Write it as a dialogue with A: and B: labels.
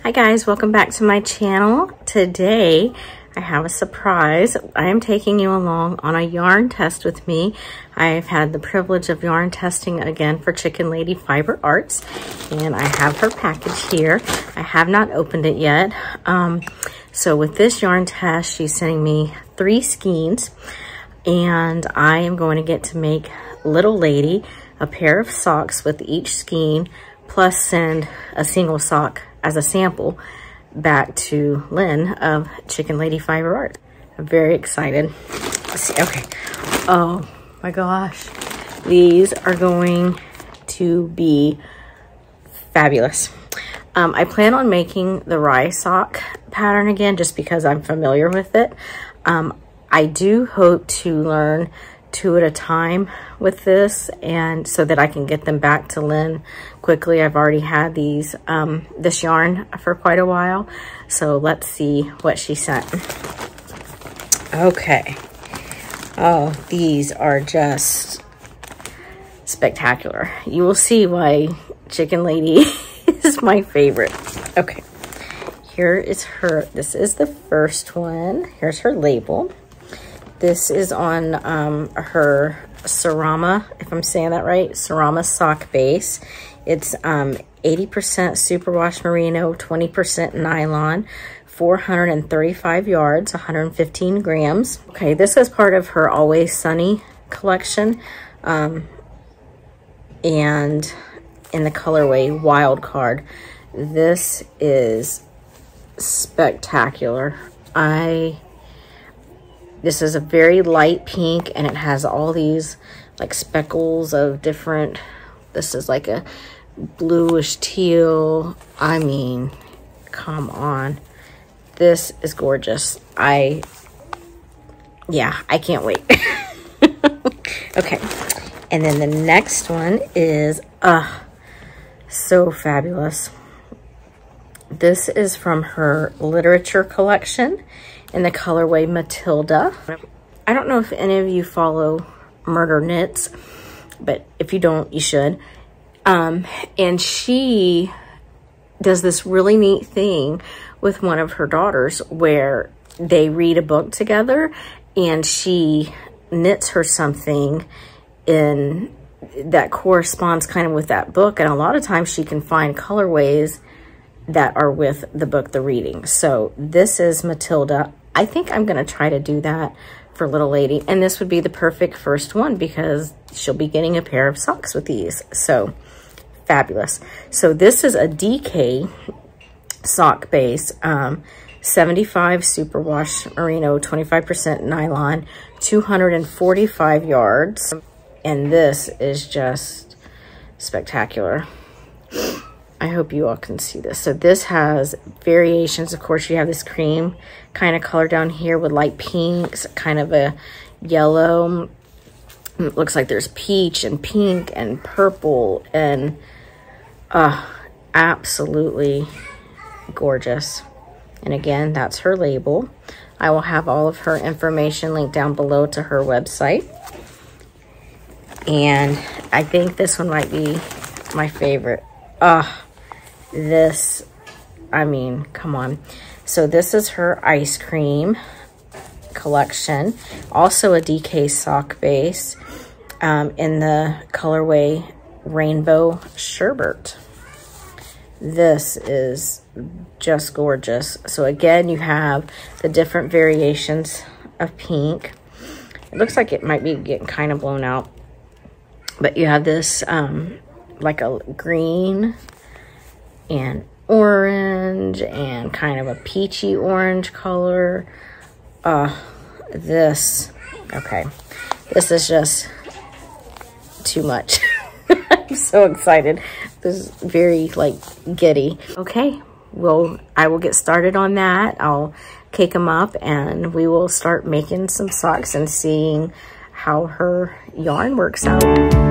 A: Hi guys, welcome back to my channel. Today I have a surprise. I am taking you along on a yarn test with me. I've had the privilege of yarn testing again for Chicken Lady Fiber Arts, and I have her package here. I have not opened it yet. So with this yarn test, she's sending me 3 skeins, and I am going to get to make Little Lady a pair of socks with each skein, plus send a single sock as a sample back to Lynn of Chicken Lady Fiber Art. I'm very excited. Let's see, okay. Oh my gosh. These are going to be fabulous. I plan on making the rye sock pattern again just because I'm familiar with it. I do hope to learn 2 at a time with this, and so that I can get them back to Lynn quickly. I've already had these this yarn for quite a while, so let's see what she sent. Okay. Oh, these are just spectacular. You will see why Chicken Lady is my favorite. Okay, here is her. This is the first one. Here's her label. This is on her Cerama, if I'm saying that right, Cerama sock base. It's 80% superwash merino, 20% nylon, 435 yards, 115 grams. Okay, this is part of her Always Sunny collection, and in the colorway Wild Card. This is spectacular. This is a very light pink, and it has all these like speckles of different, this is like a bluish teal. I mean, come on. This is gorgeous. Yeah, I can't wait. Okay, and then the next one is, so fabulous. This is from her literature collection in the colorway Matilda. I don't know if any of you follow Murder Knits, but if you don't, you should. And she does this really neat thing with one of her daughters where they read a book together, and she knits her something in that corresponds kind of with that book. And a lot of times she can find colorways that are with the book they're reading. So this is Matilda. I think I'm going to try to do that for Little Lady. And this would be the perfect first one because she'll be getting a pair of socks with these. So fabulous. So this is a DK sock base, 75 superwash merino, 25% nylon, 245 yards. And this is just spectacular. I hope you all can see this. So this has variations. Of course, you have this cream kind of color down here with light pinks, kind of a yellow. It looks like there's peach and pink and purple, and absolutely gorgeous. And again, that's her label. I will have all of her information linked down below to her website. And I think this one might be my favorite. This, I mean, come on. So this is her ice cream collection, also a DK sock base, in the colorway Rainbow Sherbet. This is just gorgeous. So again, you have the different variations of pink. It looks like it might be getting kind of blown out, but you have this like a green and orange and kind of a peachy orange color. This is just too much. I'm so excited. This is very like giddy. Okay, well, I will get started on that. I'll cake them up and we will start making some socks and seeing how her yarn works out.